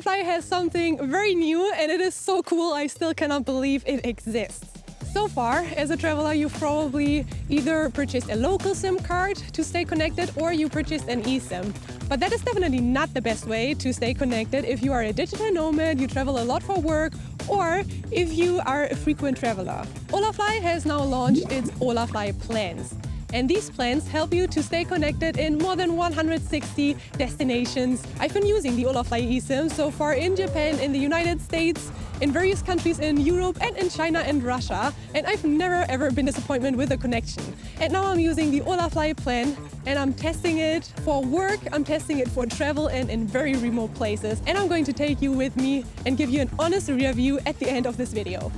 HolaFly has something very new and it is so cool, I still cannot believe it exists. So far, as a traveler, you've probably either purchased a local SIM card to stay connected or you purchased an eSIM. But that is definitely not the best way to stay connected if you are a digital nomad, you travel a lot for work, or if you are a frequent traveler. HolaFly has now launched its HolaFly Plans. And these plans help you to stay connected in more than 160 destinations. I've been using the HolaFly eSIM so far in Japan, in the United States, in various countries in Europe and in China and Russia, and I've never ever been disappointed with the connection. And now I'm using the HolaFly plan and I'm testing it for work, I'm testing it for travel and in very remote places. And I'm going to take you with me and give you an honest review at the end of this video.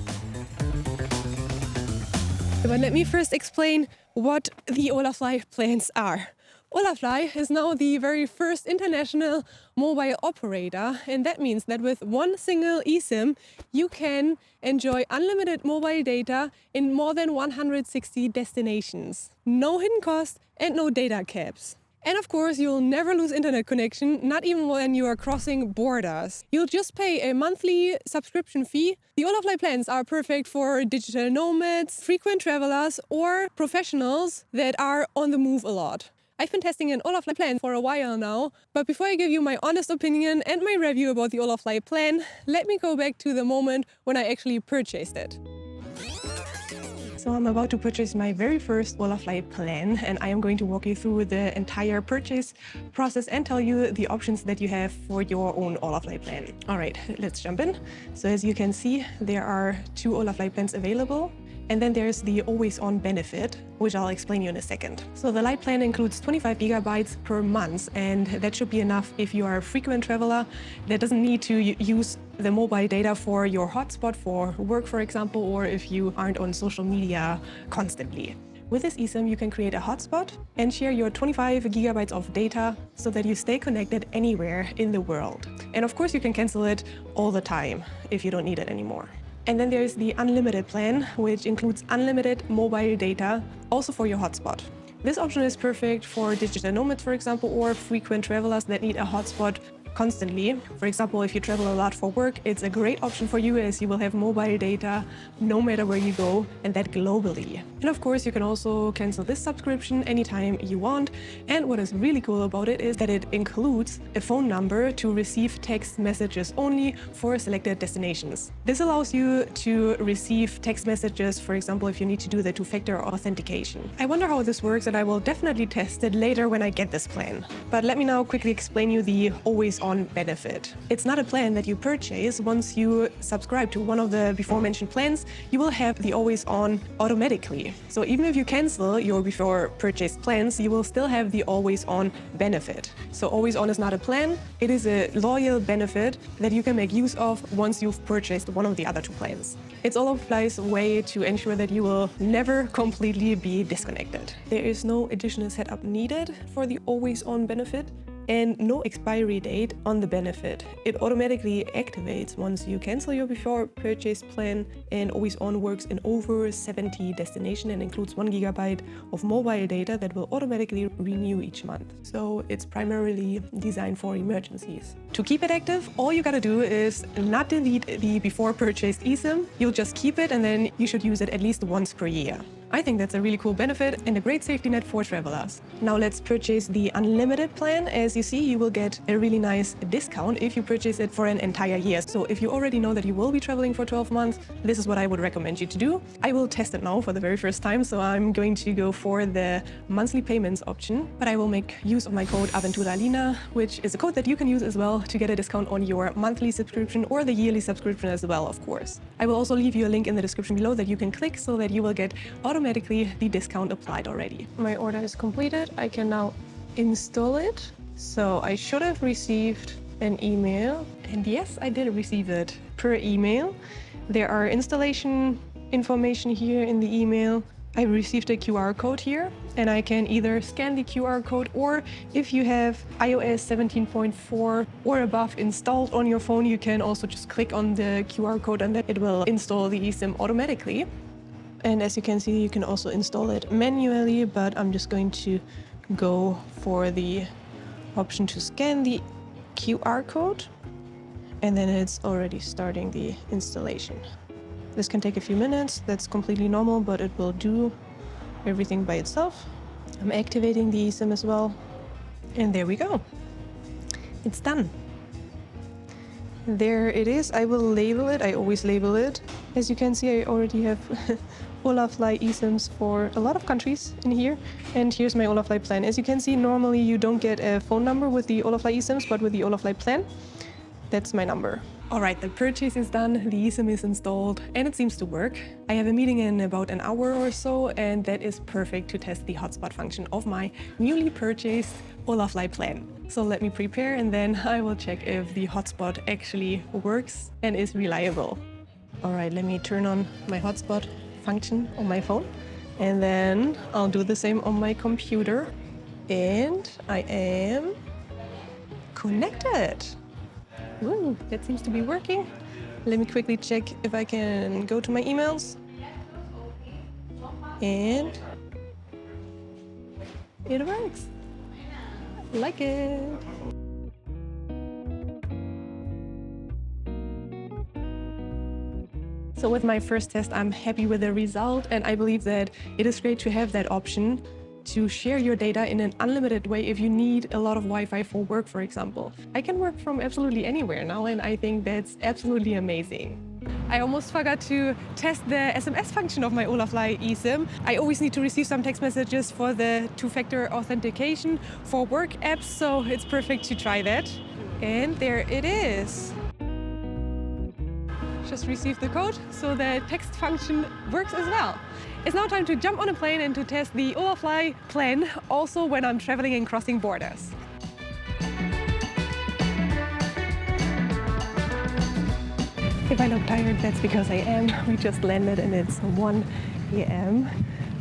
But let me first explain what the HolaFly plans are. HolaFly is now the very first international mobile operator, and that means that with one single eSIM, you can enjoy unlimited mobile data in more than 160 destinations. No hidden cost and no data caps. And of course, you'll never lose internet connection, not even when you are crossing borders. You'll just pay a monthly subscription fee. The HolaFly plans are perfect for digital nomads, frequent travelers, or professionals that are on the move a lot. I've been testing an HolaFly plan for a while now, but before I give you my honest opinion and my review about the HolaFly plan, let me go back to the moment when I actually purchased it. So I'm about to purchase my very first HolaFly plan, and I am going to walk you through the entire purchase process and tell you the options that you have for your own HolaFly plan. All right, let's jump in. So as you can see, there are two HolaFly plans available. And then there's the always-on benefit, which I'll explain you in a second. So the Lite plan includes 25 gigabytes per month, and that should be enough if you are a frequent traveler that doesn't need to use the mobile data for your hotspot for work, for example, or if you aren't on social media constantly. With this eSIM, you can create a hotspot and share your 25 gigabytes of data so that you stay connected anywhere in the world. And of course, you can cancel it all the time if you don't need it anymore. And then there's the unlimited plan, which includes unlimited mobile data, also for your hotspot. This option is perfect for digital nomads, for example, or frequent travelers that need a hotspot constantly. For example, if you travel a lot for work, it's a great option for you as you will have mobile data no matter where you go, and that globally. And of course, you can also cancel this subscription anytime you want. And what is really cool about it is that it includes a phone number to receive text messages only for selected destinations. This allows you to receive text messages, for example, if you need to do the two-factor authentication. I wonder how this works, and I will definitely test it later when I get this plan. But let me now quickly explain you the always-on benefit. It's not a plan that you purchase. Once you subscribe to one of the before mentioned plans, you will have the always on automatically. So even if you cancel your before purchased plans, you will still have the always on benefit. So always on is not a plan, it is a loyal benefit that you can make use of once you've purchased one of the other two plans. It's HolaFly's way to ensure that you will never completely be disconnected. There is no additional setup needed for the always on benefit, and no expiry date on the benefit. It automatically activates once you cancel your before purchase plan, and always on works in over 70 destinations and includes 1 gigabyte of mobile data that will automatically renew each month. So it's primarily designed for emergencies. To keep it active, all you gotta do is not delete the before purchased eSIM. You'll just keep it, and then you should use it at least once per year. I think that's a really cool benefit and a great safety net for travelers. Now let's purchase the unlimited plan. As you see, you will get a really nice discount if you purchase it for an entire year. So if you already know that you will be traveling for 12 months, this is what I would recommend you to do. I will test it now for the very first time, so I'm going to go for the monthly payments option, but I will make use of my code AVENTURALINA, which is a code that you can use as well to get a discount on your monthly subscription or the yearly subscription as well, of course. I will also leave you a link in the description below that you can click so that you will get automatically the discount applied already. My order is completed. I can now install it. So I should have received an email, and yes, I did receive it per email. There are installation information here in the email. I received a QR code here, and I can either scan the QR code, or if you have iOS 17.4 or above installed on your phone, you can also just click on the QR code and then it will install the eSIM automatically. And as you can see, you can also install it manually, but I'm just going to go for the option to scan the QR code. and then it's already starting the installation. This can take a few minutes, that's completely normal, but it will do everything by itself. I'm activating the eSIM as well, and there we go. It's done. There it is. I will label it. I always label it. As you can see, I already have HolaFly eSIMs for a lot of countries in here. And here's my HolaFly plan. As you can see, normally you don't get a phone number with the HolaFly eSIMs, but with the HolaFly plan, that's my number. All right, the purchase is done, the eSIM is installed, and it seems to work. I have a meeting in about an hour or so, and that is perfect to test the hotspot function of my newly purchased HolaFly plan. So let me prepare, and then I will check if the hotspot actually works and is reliable. All right, let me turn on my hotspot function on my phone, and then I'll do the same on my computer. And I am connected. Ooh, that seems to be working. Let me quickly check if I can go to my emails. And it works. Like it. So with my first test, I'm happy with the result, and I believe that it is great to have that option to share your data in an unlimited way if you need a lot of Wi-Fi for work, for example. I can work from absolutely anywhere now, and I think that's absolutely amazing. I almost forgot to test the SMS function of my HolaFly eSIM. I always need to receive some text messages for the two-factor authentication for work apps, so it's perfect to try that. And there it is. Just received the code, so the text function works as well. It's now time to jump on a plane and to test the HolaFly plan, also when I'm traveling and crossing borders. If I look tired, that's because I am. We just landed and it's 1 a.m.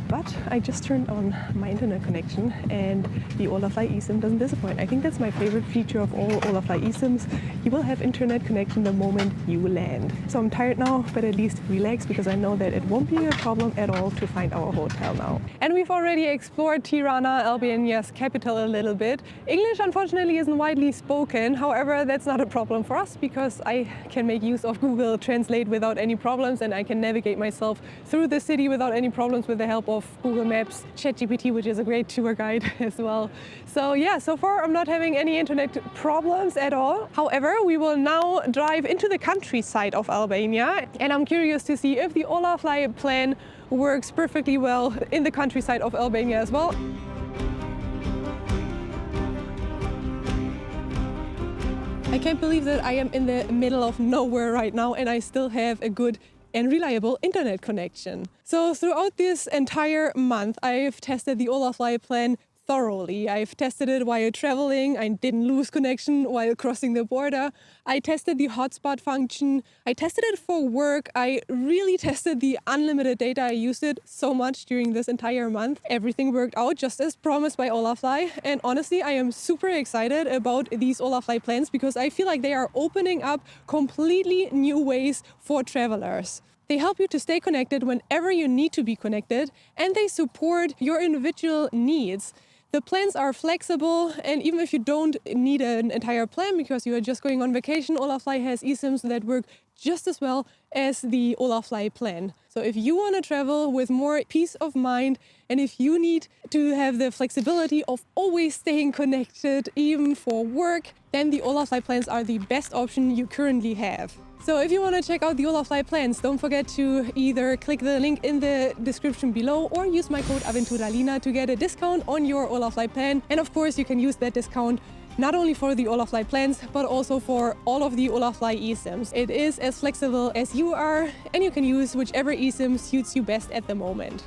But I just turned on my internet connection, and the HolaFly eSIM doesn't disappoint. I think that's my favorite feature of all HolaFly eSIMs. You will have internet connection the moment you land. So I'm tired now, but at least relax, because I know that it won't be a problem at all to find our hotel now. And we've already explored Tirana, Albania's capital, a little bit. English, unfortunately, isn't widely spoken. However, that's not a problem for us, because I can make use of Google Translate without any problems, and I can navigate myself through the city without any problems with the help of Google Maps, ChatGPT, which is a great tour guide as well. So yeah, so far I'm not having any internet problems at all. However, we will now drive into the countryside of Albania, and I'm curious to see if the HolaFly plan works perfectly well in the countryside of Albania as well. I can't believe that I am in the middle of nowhere right now, and I still have a good and reliable internet connection. So throughout this entire month, I've tested the HolaFly plan thoroughly. I've tested it while traveling. I didn't lose connection while crossing the border. I tested the hotspot function. I tested it for work. I really tested the unlimited data. I used it so much during this entire month. Everything worked out just as promised by HolaFly. And honestly, I am super excited about these HolaFly plans, because I feel like they are opening up completely new ways for travelers. They help you to stay connected whenever you need to be connected, and they support your individual needs. The plans are flexible, and even if you don't need an entire plan because you are just going on vacation, HolaFly has eSIMs that work just as well as the HolaFly plan. So if you want to travel with more peace of mind, and if you need to have the flexibility of always staying connected, even for work, then the HolaFly plans are the best option you currently have. So if you want to check out the HolaFly plans, don't forget to either click the link in the description below or use my code Aventuralina to get a discount on your HolaFly plan. And of course, you can use that discount not only for the HolaFly plans, but also for all of the HolaFly eSIMs. It is as flexible as you are, and you can use whichever eSIM suits you best at the moment.